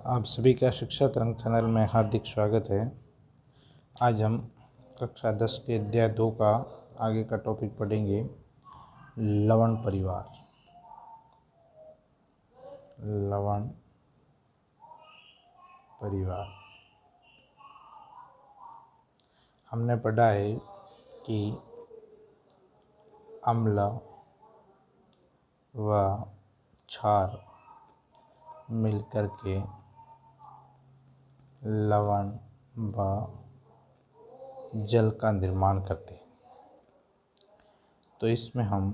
आप सभी का शिक्षा तरंग चैनल में हार्दिक स्वागत है। आज हम कक्षा 10 के अध्याय 2 का आगे का टॉपिक पढ़ेंगे, लवण परिवार। लवण परिवार हमने पढ़ा है कि अम्ल व क्षार मिलकर के लवण व जल का निर्माण करते हैं। तो इसमें हम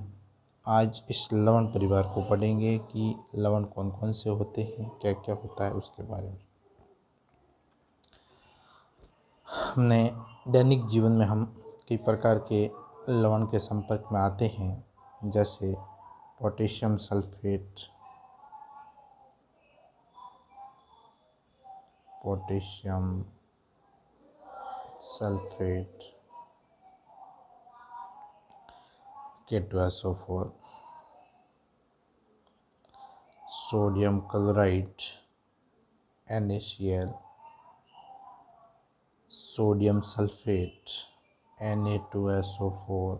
आज इस लवण परिवार को पढ़ेंगे कि लवण कौन कौन से होते हैं, क्या क्या होता है, उसके बारे में। हमने दैनिक जीवन में हम कई प्रकार के लवण के संपर्क में आते हैं, जैसे potassium sulphate, K2SO4, sodium chloride NaCl, sodium sulphate Na2SO4,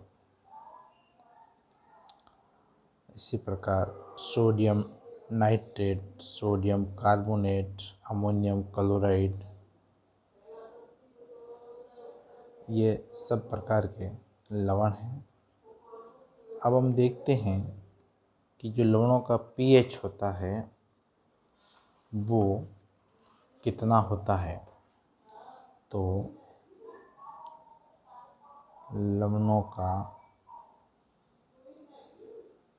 इसी प्रकार sodium nitrate, sodium carbonate, ammonium chloride, ये सब प्रकार के लवण हैं। अब हम देखते हैं कि जो लवणों का pH होता है वो कितना होता है। तो लवणों का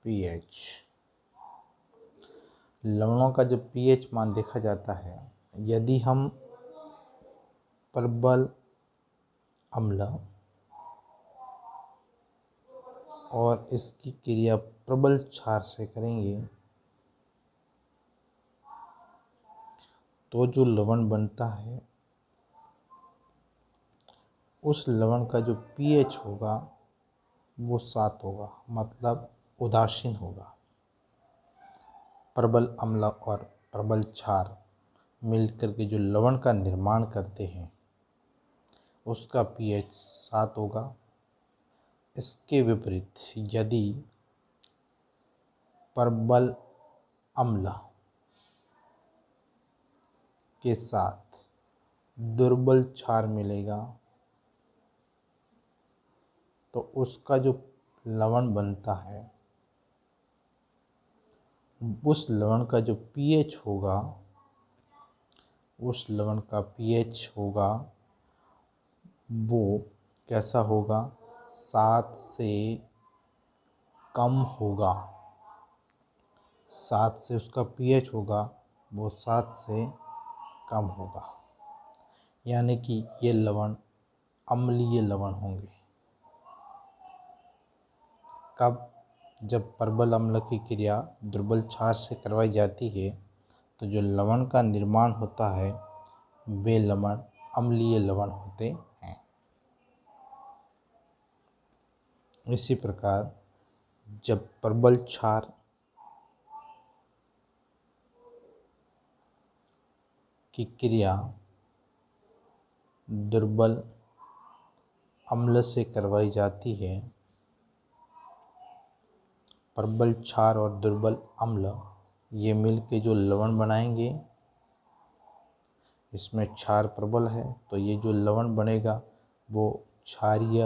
pH, लवणों का जब pH मान देखा जाता है, यदि हम प्रबल अम्ल और इसकी क्रिया प्रबल क्षार से करेंगे तो जो लवण बनता है उस लवण का जो pH होगा वो 7 होगा, मतलब उदासीन होगा। प्रबल अम्ल और प्रबल क्षार मिलकर के जो लवण का निर्माण करते हैं उसका pH 7 होगा। इसके विपरीत यदि प्रबल अम्ल के साथ दुर्बल क्षार मिलेगा तो उसका जो लवण बनता है उस लवण का जो pH होगा, उस लवण का pH होगा वो कैसा होगा, 7 से कम होगा। 7 से उसका pH होगा वो 7 से कम होगा, यानी कि ये लवण अम्लीय लवण होंगे। कब? जब प्रबल अम्ल की क्रिया दुर्बल क्षार से करवाई जाती है तो जो लवण का निर्माण होता है वे लवण अम्लीय लवण होते हैं। इसी प्रकार जब प्रबल क्षार की क्रिया दुर्बल अम्ल से करवाई जाती है, प्रबल क्षार और दुर्बल अम्ल ये मिल के जो लवण बनाएंगे, इसमें क्षार प्रबल है तो ये जो लवण बनेगा वो क्षारीय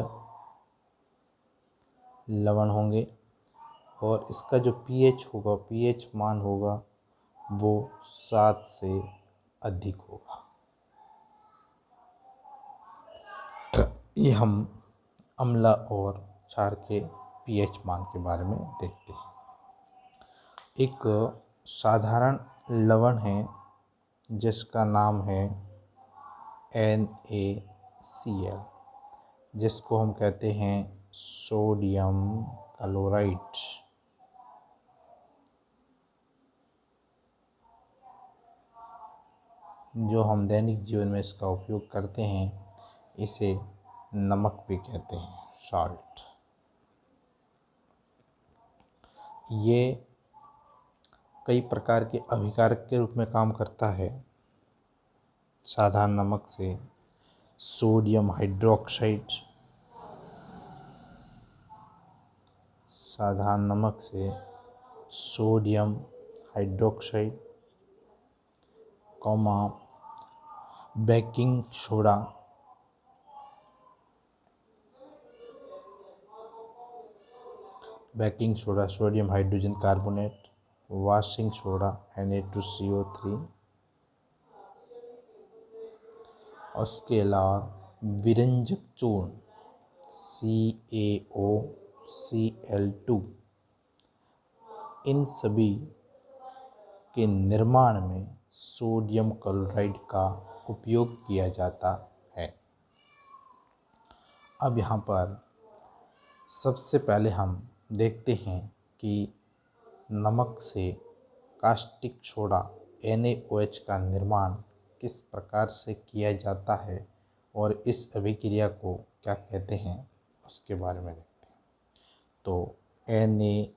लवण होंगे और इसका जो pH होगा, pH मान होगा वो 7 से अधिक होगा। ये हम अम्ल और क्षार के pH मान के बारे में देखते हैं। एक साधारण लवण है जिसका नाम है NaCl, जिसको हम कहते हैं सोडियम क्लोराइड। जो हम दैनिक जीवन में इसका उपयोग करते हैं इसे नमक भी कहते हैं, सॉल्ट। ये कई प्रकार के अभिकारक के रूप में काम करता है, साधारण नमक से सोडियम हाइड्रोक्साइड, साधारण नमक से sodium hydroxide, comma baking soda, baking soda sodium hydrogen carbonate, washing soda Na2CO3, और उसके अलावा विरंजक चूर्ण CaOCl2, इन सभी के निर्माण में सोडियम क्लोराइड का उपयोग किया जाता है। अब यहाँ पर सबसे पहले हम देखते हैं कि नमक से कास्टिक सोडा NaOH का निर्माण किस प्रकार से किया जाता है और इस अभिक्रिया को क्या कहते हैं उसके बारे में देखते हैं। तो NaOH,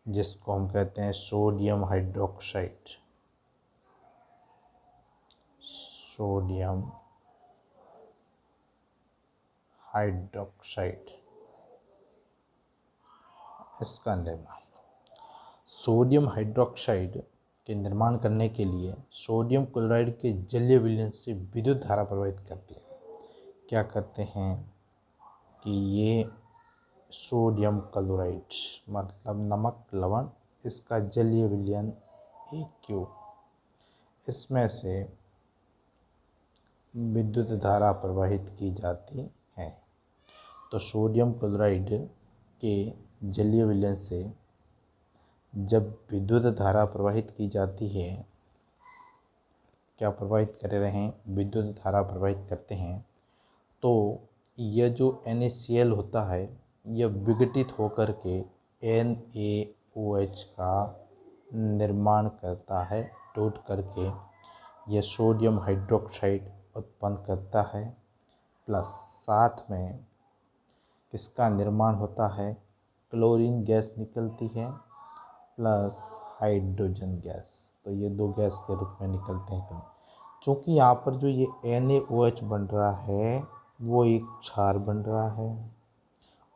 जिसको हम कहते हैं सोडियम हाइड्रोक्साइड, सोडियम हाइड्रोक्साइड, इसका निर्माण सोडियम हाइड्रोक्साइड के निर्माण करने के लिए सोडियम क्लोराइड के जलीय विलयन से विद्युत धारा प्रवाहित करती है। क्या करते हैं कि ये सोडियम क्लोराइड मतलब नमक लवण, इसका जलीय विलयन AQ, इसमें से विद्युत धारा प्रवाहित की जाती है। तो सोडियम क्लोराइड के जलीय विलयन से जब विद्युत धारा प्रवाहित की जाती है, क्या प्रवाहित कर रहे हैं, विद्युत धारा प्रवाहित करते हैं, तो यह जो NaCl होता है यह विघटित होकर के NaOH का निर्माण करता है, टूट करके यह सोडियम हाइड्रोक्साइड उत्पन्न करता है, प्लस साथ में किसका निर्माण होता है, क्लोरीन गैस निकलती है प्लस हाइड्रोजन गैस। तो ये दो गैस के रूप में निकलते हैं। चूँकि यहाँ पर जो ये NaOH बन रहा है वो एक क्षार बन रहा है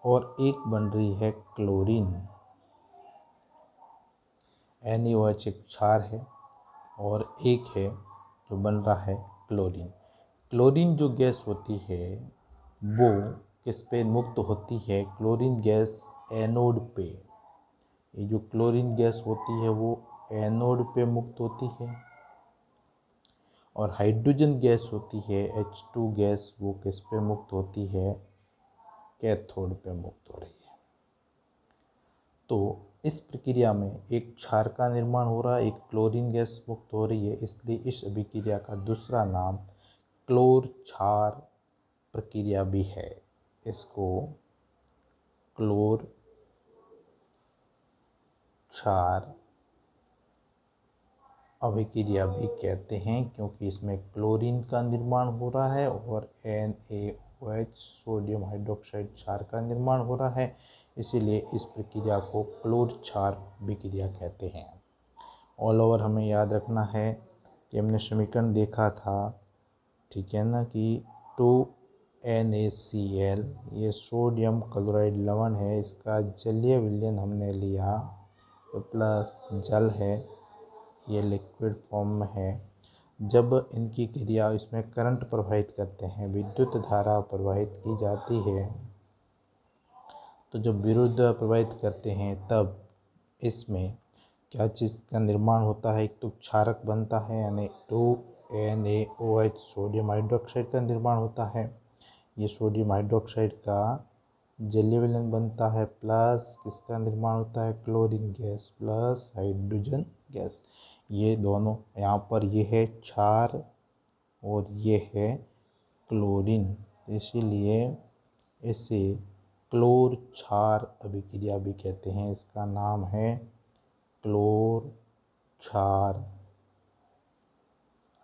और एक बन रही है क्लोरीन। NaOH एक क्षार है और एक है जो बन रहा है क्लोरीन। क्लोरीन जो गैस होती है वो किस पे मुक्त होती है, क्लोरीन गैस एनोड पे। ये जो क्लोरीन गैस होती है वो एनोड पे मुक्त होती है और हाइड्रोजन गैस होती है H2 गैस, वो किस पे मुक्त होती है, कैथोड पे मुक्त हो रही है। तो इस प्रक्रिया में एक क्षार का निर्माण हो रहा है, एक क्लोरीन गैस मुक्त हो रही है, इसलिए इस अभिक्रिया का दूसरा नाम क्लोर क्षार प्रक्रिया भी है। इसको क्लोर क्षार अभिक्रिया भी कहते हैं, क्योंकि इसमें क्लोरीन का निर्माण हो रहा है और NaOH सोडियम हाइड्रोक्साइड क्षार का निर्माण हो रहा है, इसीलिए इस प्रक्रिया को क्लोर क्षार विक्रिया कहते हैं। ऑल ओवर हमें याद रखना है कि हमने समीकरण देखा था, ठीक है ना, कि 2NaCl ये सोडियम क्लोराइड लवण है, इसका जलीय विलयन हमने लिया, तो प्लस जल है, ये लिक्विड फॉर्म में है। जब इनकी क्रिया, इसमें करंट प्रवाहित करते हैं, विद्युत धारा प्रवाहित की जाती है, तो जब विद्युत धारा प्रवाहित करते हैं तब इसमें क्या चीज़ का निर्माण होता है, एक तो क्षारक बनता है यानी 2NaOH सोडियम हाइड्रोक्साइड का निर्माण होता है। ये सोडियम हाइड्रोक्साइड का जलीय विलयन बनता है, प्लस किसका निर्माण होता है, chlorine gas plus hydrogen gas. ये दोनों यहाँ पर ये है क्षार और ये है क्लोरीन, इसीलिए इसे क्लोर क्षार अभिक्रिया भी कहते हैं। इसका नाम है क्लोर क्षार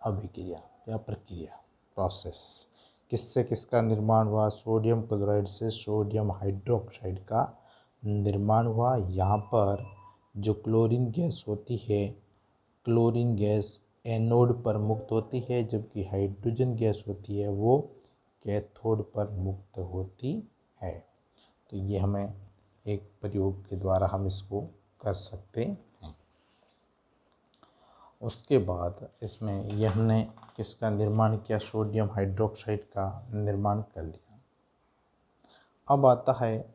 अभिक्रिया या प्रक्रिया, प्रोसेस। किससे किसका निर्माण हुआ, सोडियम क्लोराइड से सोडियम हाइड्रोक्साइड का निर्माण हुआ। यहाँ पर जो क्लोरीन गैस होती है क्लोरीन गैस एनोड पर मुक्त होती है, जबकि हाइड्रोजन गैस होती है वो कैथोड पर मुक्त होती है। तो ये हमें एक प्रयोग के द्वारा हम इसको कर सकते हैं। उसके बाद इसमें ये हमने किसका निर्माण किया, सोडियम हाइड्रोक्साइड का निर्माण कर लिया। अब आता है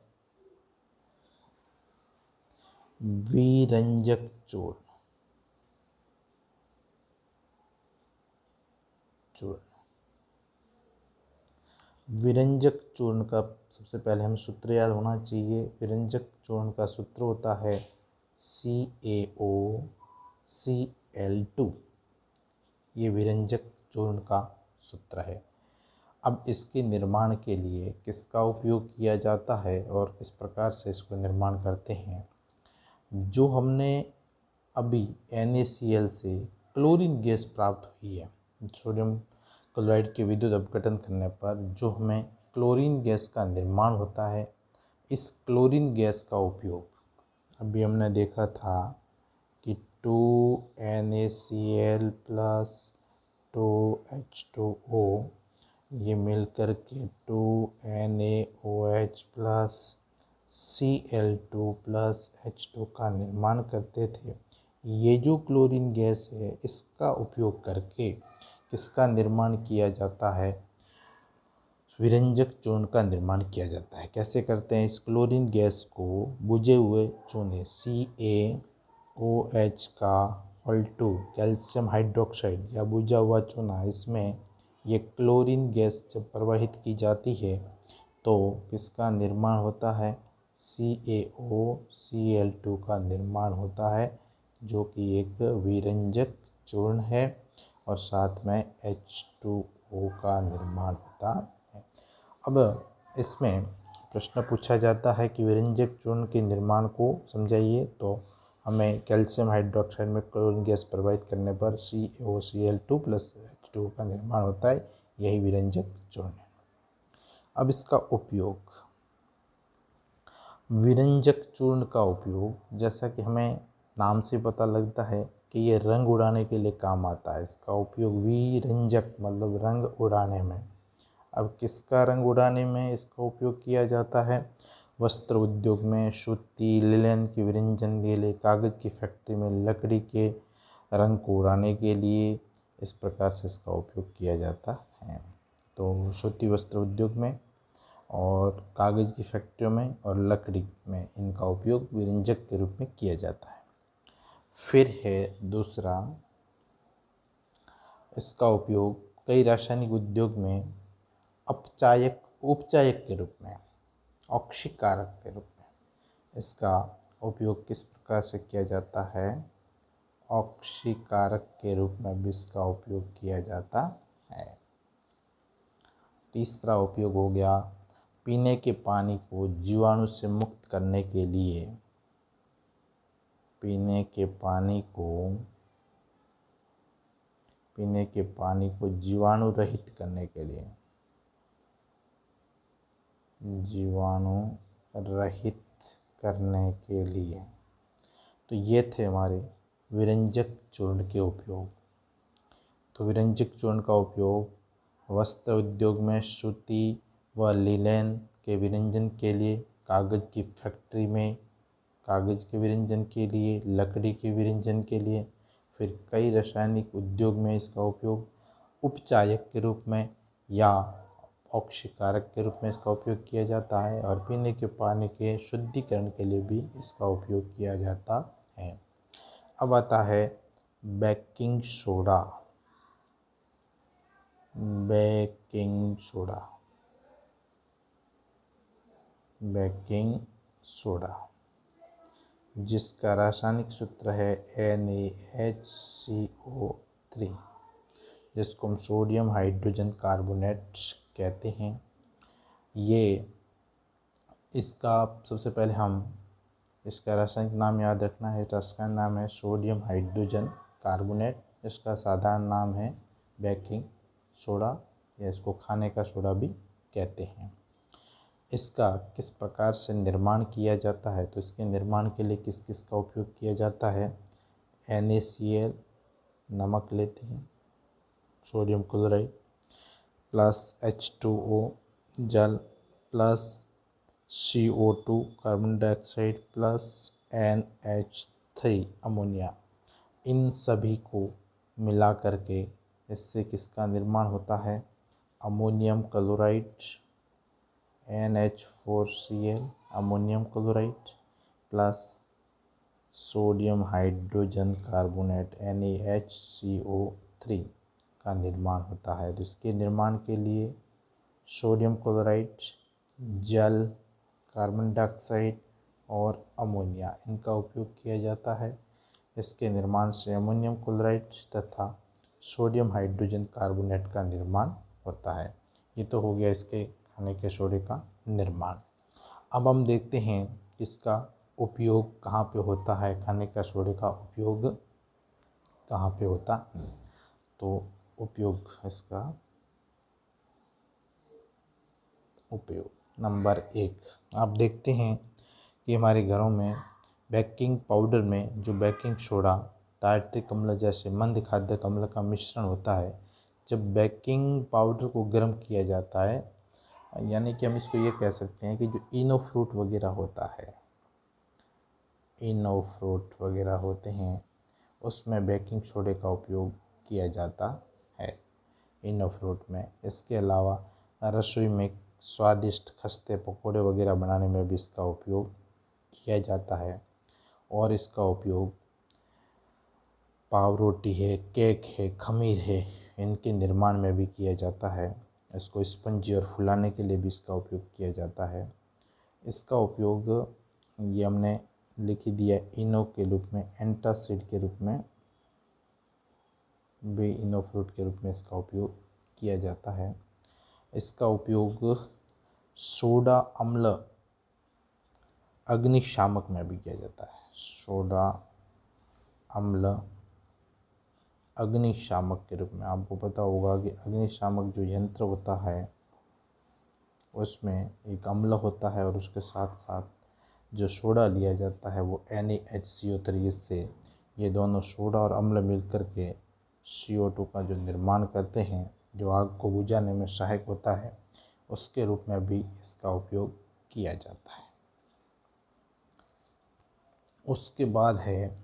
विरंजक चूर्ण। विरंजक चूर्ण का सबसे पहले हमें सूत्र याद होना चाहिए। विरंजक चूर्ण का सूत्र होता है CaOCl2। ये विरंजक चूर्ण का सूत्र है। अब इसके निर्माण के लिए किसका उपयोग किया जाता है और किस प्रकार से इसको निर्माण करते हैं। जो हमने अभी NaCl से क्लोरीन गैस प्राप्त हुई है, सोडियम क्लोराइड के विद्युत अपघटन करने पर जो हमें क्लोरीन गैस का निर्माण होता है, इस क्लोरीन गैस का उपयोग अभी हमने देखा था कि 2NaCl प्लस 2H2O ये मिलकर के 2NaOH plus Cl2 plus H2 का निर्माण करते थे। ये जो क्लोरीन गैस है इसका उपयोग करके किसका निर्माण किया जाता है, विरंजक चूर्ण का निर्माण किया जाता है। कैसे करते हैं, इस क्लोरीन गैस को बुझे हुए चूने CaOH का Al2 कैल्शियम हाइड्रोक्साइड या बुझा हुआ चूना, इसमें ये क्लोरीन गैस जब प्रवाहित की जाती है तो किसका निर्माण होता है, CaOCl2 का निर्माण होता है, जो कि एक विरंजक चूर्ण है और साथ में H2O का निर्माण होता है। अब इसमें प्रश्न पूछा जाता है कि विरंजक चूर्ण के निर्माण को समझाइए, तो हमें कैल्शियम हाइड्रोक्साइड में क्लोरीन गैस प्रवाहित करने पर CaOCl2 प्लस H2O का निर्माण होता है, यही विरंजक चूर्ण है। अब इसका उपयोग, विरंजक चूर्ण का उपयोग जैसा कि हमें नाम से पता लगता है कि ये रंग उड़ाने के लिए काम आता है। इसका उपयोग विरंजक मतलब रंग उड़ाने में। अब किसका रंग उड़ाने में इसका उपयोग किया जाता है, वस्त्र उद्योग में सूती लिनन के विरंजन के लिए, कागज़ की फैक्ट्री में लकड़ी के रंग को उड़ाने के लिए इस प्रकार से इसका उपयोग किया जाता है। तो सूती वस्त्र उद्योग में और कागज़ की फैक्ट्रियों में और लकड़ी में इनका उपयोग विरंजक के रूप में किया जाता है। फिर है दूसरा, इसका उपयोग कई रासायनिक उद्योग में उपचायक के रूप में, ऑक्सीकारक के रूप में इसका उपयोग किस प्रकार से किया जाता है, ऑक्सीकारक के रूप में भी इसका उपयोग किया जाता है। तीसरा उपयोग हो गया पीने के पानी को जीवाणु से मुक्त करने के लिए, पीने के पानी को जीवाणु रहित करने के लिए, जीवाणु रहित करने के लिए। तो ये थे हमारे विरंजक चूर्ण के उपयोग। तो विरंजक चूर्ण का उपयोग वस्त्र उद्योग में सूती व लिनन के विरंजन के लिए, कागज़ की फैक्ट्री में कागज़ के विरंजन के लिए, लकड़ी के विरंजन के लिए, फिर कई रासायनिक उद्योग में इसका उपयोग उपचायक के रूप में या ऑक्सीकारक के रूप में इसका उपयोग किया जाता है, और पीने के पानी के शुद्धिकरण के लिए भी इसका उपयोग किया जाता है। अब आता है बेकिंग सोडा। बेकिंग सोडा जिसका रासायनिक सूत्र है NaHCO3, जिसको हम सोडियम हाइड्रोजन कार्बोनेट कहते हैं। ये इसका सबसे पहले हम इसका रासायनिक नाम याद रखना है। रासायनिक नाम है सोडियम हाइड्रोजन कार्बोनेट, इसका साधारण नाम है बेकिंग सोडा, या इसको खाने का सोडा भी कहते हैं। इसका किस प्रकार से निर्माण किया जाता है, तो इसके निर्माण के लिए किस किस का उपयोग किया जाता है, NaCl नमक लेते हैं, सोडियम क्लोराइड, प्लस H2O जल, plus CO2 carbon dioxide, plus NH3 ammonia. इन सभी को मिला करके इससे किसका निर्माण होता है? Ammonium chloride NH4Cl ammonium chloride plus sodium hydrogen carbonate NaHCO3 का निर्माण होता है। तो इसके निर्माण के लिए सोडियम क्लोराइड, जल, कार्बन डाइऑक्साइड और अमोनिया इनका उपयोग किया जाता है। इसके निर्माण से अमोनियम क्लोराइड तथा सोडियम हाइड्रोजन कार्बोनेट का निर्माण होता है। ये तो हो गया इसके खाने के सोडे का निर्माण। अब हम देखते हैं इसका उपयोग कहाँ पे होता है, खाने का सोडे का उपयोग कहाँ पे होता है। तो इसका उपयोग नंबर 1, आप देखते हैं कि हमारे घरों में बेकिंग पाउडर में जो बेकिंग सोडा, टार्ट्रिक अम्ल जैसे मंद खाद्य अम्ल का मिश्रण होता है, जब बेकिंग पाउडर को गर्म किया जाता है, यानी कि हम इसको ये कह सकते हैं कि जो इनो फ्रूट वगैरह होता है, इनो फ्रूट वगैरह होते हैं, उसमें बेकिंग सोडे का उपयोग किया जाता है इनो फ्रूट में। इसके अलावा रसोई में स्वादिष्ट खस्ते पकोड़े वगैरह बनाने में भी इसका उपयोग किया जाता है। और इसका उपयोग पाव रोटी है, केक है, खमीर है, इनके निर्माण में भी किया जाता है। इसको स्पंजी और फुलाने के लिए भी इसका उपयोग किया जाता है। इसका उपयोग ये हमने लिख ही दिया इनो के रूप में, एंटासिड के रूप में भी, इनो फ्रूट के रूप में इसका उपयोग किया जाता है। इसका उपयोग सोडा अम्ल अग्निशामक में भी किया जाता है। सोडा अम्ल अग्निशामक के रूप में, आपको पता होगा कि अग्निशामक जो यंत्र होता है उसमें एक अम्ल होता है और उसके साथ साथ जो सोडा लिया जाता है वो NaHCO3। इससे ये दोनों सोडा और अम्ल मिलकर के CO2 का जो निर्माण करते हैं, जो आग को बुझाने में सहायक होता है, उसके रूप में भी इसका उपयोग किया जाता है। उसके बाद है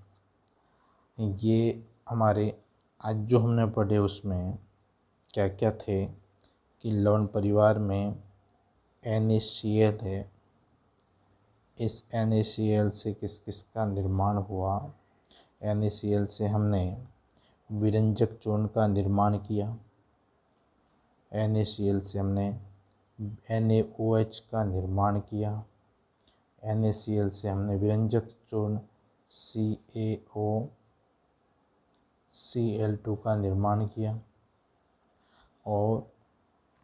ये हमारे आज जो हमने पढ़े उसमें क्या क्या थे कि लवण परिवार में NaCl है। इस NaCl से किस किस का निर्माण हुआ? NaCl से हमने विरंजक चूर्ण का निर्माण किया। NaCl से हमने NaOH का निर्माण किया। NaCl से हमने विरंजक चूर्ण CaOCl2 का निर्माण किया। और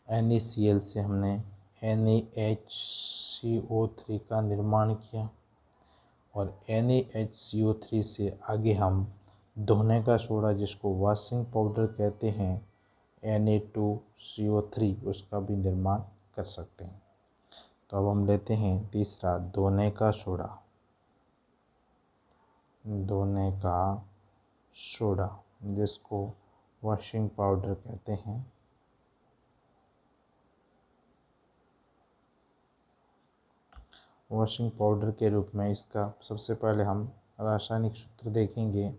NaCl से हमने NaHCO3 का निर्माण किया। और NaHCO3 से आगे हम धोने का सोडा, जिसको वॉशिंग पाउडर कहते हैं, Na2CO3, उसका भी निर्माण कर सकते हैं। तो अब हम लेते हैं तीसरा, धोने का सोडा। धोने का सोडा जिसको वॉशिंग पाउडर कहते हैं। वॉशिंग पाउडर के रूप में इसका सबसे पहले हम रासायनिक सूत्र देखेंगे।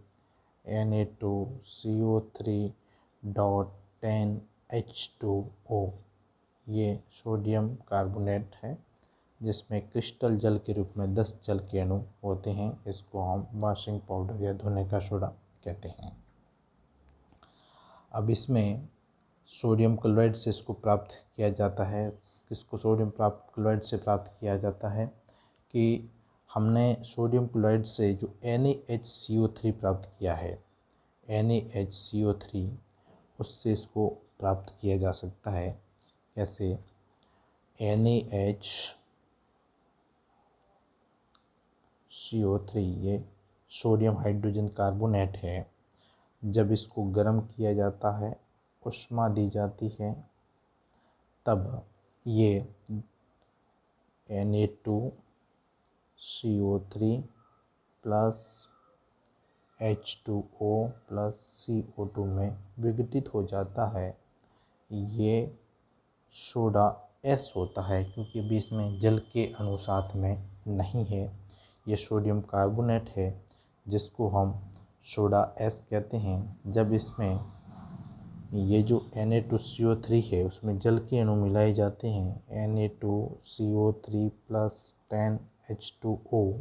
Na2CO3.10H2O, ये सोडियम कार्बोनेट है जिसमें क्रिस्टल जल के रूप में 10 जल के अणु होते हैं। इसको हम वॉशिंग पाउडर या धोने का सोडा कहते हैं। अब इसमें सोडियम क्लोराइड से इसको प्राप्त किया जाता है। किसको सोडियम क्लोराइड से प्राप्त किया जाता है कि हमने सोडियम क्लोराइड से जो NaHCO3 प्राप्त किया है, NaHCO3, उससे इसको प्राप्त किया जा सकता है। कैसे? NaHCO3 ये सोडियम हाइड्रोजन कार्बोनेट है। जब इसको गर्म किया जाता है, ऊष्मा दी जाती है, तब ये Na2CO3 plus H2O plus CO2 में विघटित हो जाता है। ये सोडा S होता है, क्योंकि बीच में जल के अणु साथ में नहीं है। ये सोडियम कार्बोनेट है, जिसको हम सोडा S कहते हैं। जब इसमें ये जो Na2CO3 है उसमें जल के अणु मिलाए जाते हैं, Na2CO3 प्लस 10H2O,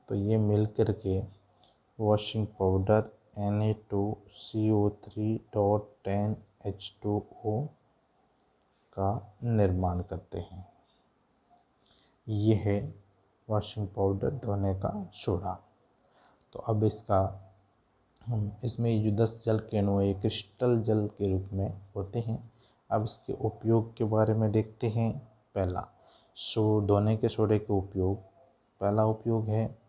तो ये मिल कर के वॉशिंग पाउडर Na2CO3.10H2O का निर्माण करते हैं। ये है वॉशिंग पाउडर धोने का सोडा। तो अब इसमें जो 10 जल के अणु है क्रिस्टल जल के रूप में होते हैं। अब इसके उपयोग के बारे में देखते हैं। पहला, धोने के सोडे के उपयोग। पहला उपयोग है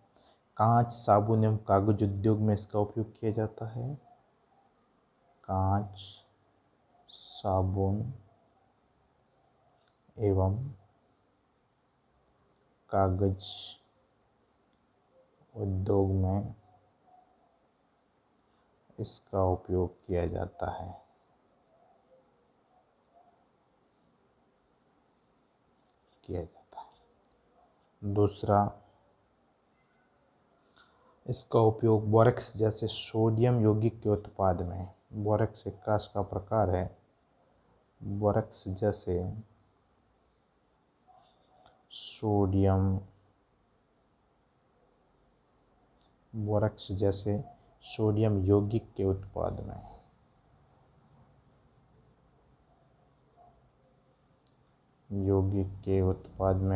कांच, साबुन एवं कागज उद्योग में इसका उपयोग किया जाता है। कांच, साबुन एवं कागज उद्योग में इसका उपयोग किया जाता है। दूसरा, इसका उपयोग बोरेक्स जैसे सोडियम यौगिक के उत्पाद में। बोरेक्स एक कांच का प्रकार है। बोरेक्स जैसे सोडियम यौगिक के उत्पाद में।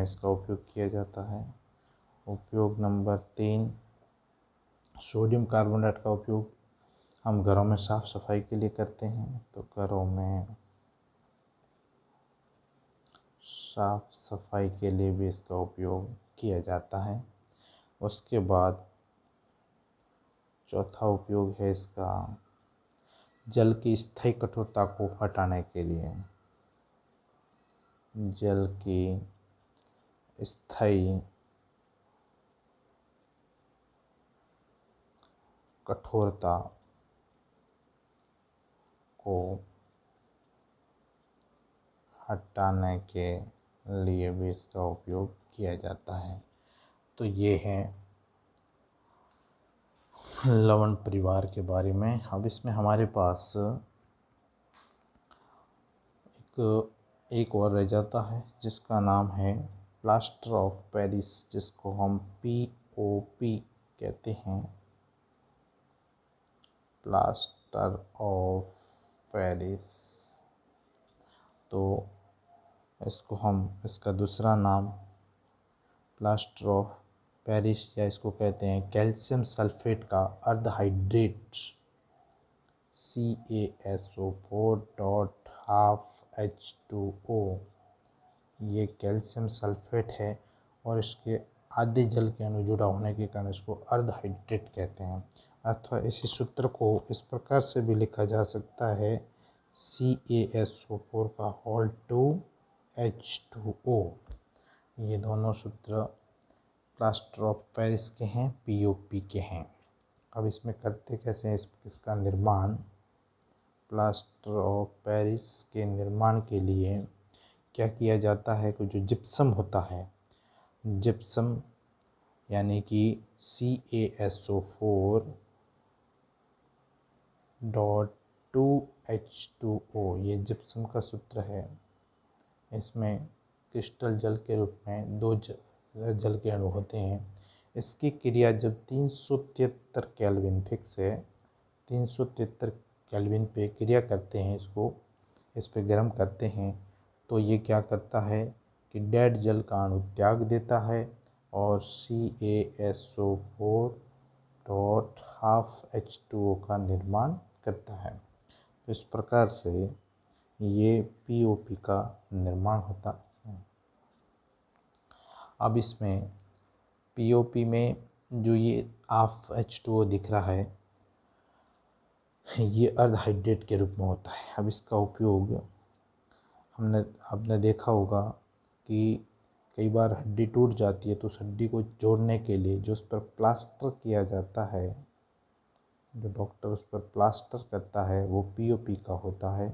इसका उपयोग किया जाता है। उपयोग नंबर 3, सोडियम कार्बोनेट का उपयोग हम घरों में साफ सफाई के लिए करते हैं। तो घरों में साफ सफाई के लिए भी इसका उपयोग किया जाता है। उसके बाद चौथा उपयोग है इसका जल की स्थायी कठोरता को हटाने के लिए। जल की स्थायी कठोरता को हटाने के लिए भी इसका उपयोग किया जाता है। तो ये है लवण परिवार के बारे में। अब इसमें हमारे पास एक और रह जाता है जिसका नाम है प्लास्टर ऑफ पेरिस, जिसको हम POP कहते हैं। Plaster of Paris. तो इसका दूसरा नाम प्लास्टर ऑफ पेरिस, या इसको कहते हैं कैल्शियम सल्फेट का अर्धहाइड्रेट CaSO4.12H2O। ये कैल्शियम सल्फेट है और इसके आधे जल के अणु जुड़ा होने के कारण इसको अर्धहाइड्रेट कहते हैं। अथवा इसी सूत्र को इस प्रकार से भी लिखा जा सकता है CaSO4 का होल 2H2O। ये दोनों सूत्र प्लास्टर ऑफ पेरिस के हैं, POP के हैं। अब इसमें करते कैसे हैं इसका निर्माण। प्लास्टर ऑफ पेरिस के निर्माण के लिए क्या किया जाता है कि जो जिप्सम होता है, जिप्सम यानी कि CaSO4.2H2O, ये जिप्सम का सूत्र है। इसमें क्रिस्टल जल के रूप में 2 जल के अणु होते हैं। इसकी क्रिया जब 373 केल्विन फिक्स है, 373 केल्विन पे क्रिया करते हैं, इस पे गर्म करते हैं, तो ये क्या करता है कि डेड जल का अणु त्याग देता है और CaSO4.12H2O का निर्माण करता है। तो इस प्रकार से ये POP का निर्माण होता है। अब इसमें POP में जो ये हाफ H2O दिख रहा है, ये अर्धहाइड्रेट के रूप में होता है। अब इसका उपयोग आपने देखा होगा कि कई बार हड्डी टूट जाती है, तो उस हड्डी को जोड़ने के लिए जो उस पर प्लास्टर किया जाता है, जो डॉक्टर उस पर प्लास्टर करता है वो पीओपी का होता है।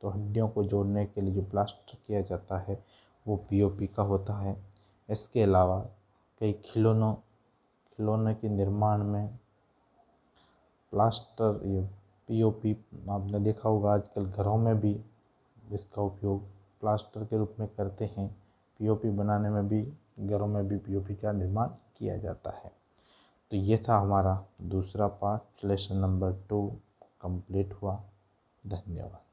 तो हड्डियों को जोड़ने के लिए जो प्लास्टर किया जाता है वो पीओपी का होता है। इसके अलावा कई खिलौने के निर्माण में प्लास्टर ये पीओपी आपने देखा होगा, आजकल घरों में भी इसका उपयोग प्लास्टर के रूप में करते हैं। पीओपी बनाने में भी घरों में भी पीओपी का निर्माण किया जाता है। तो ये था हमारा दूसरा पार्ट, लेसन नंबर 2 कंप्लीट हुआ। धन्यवाद।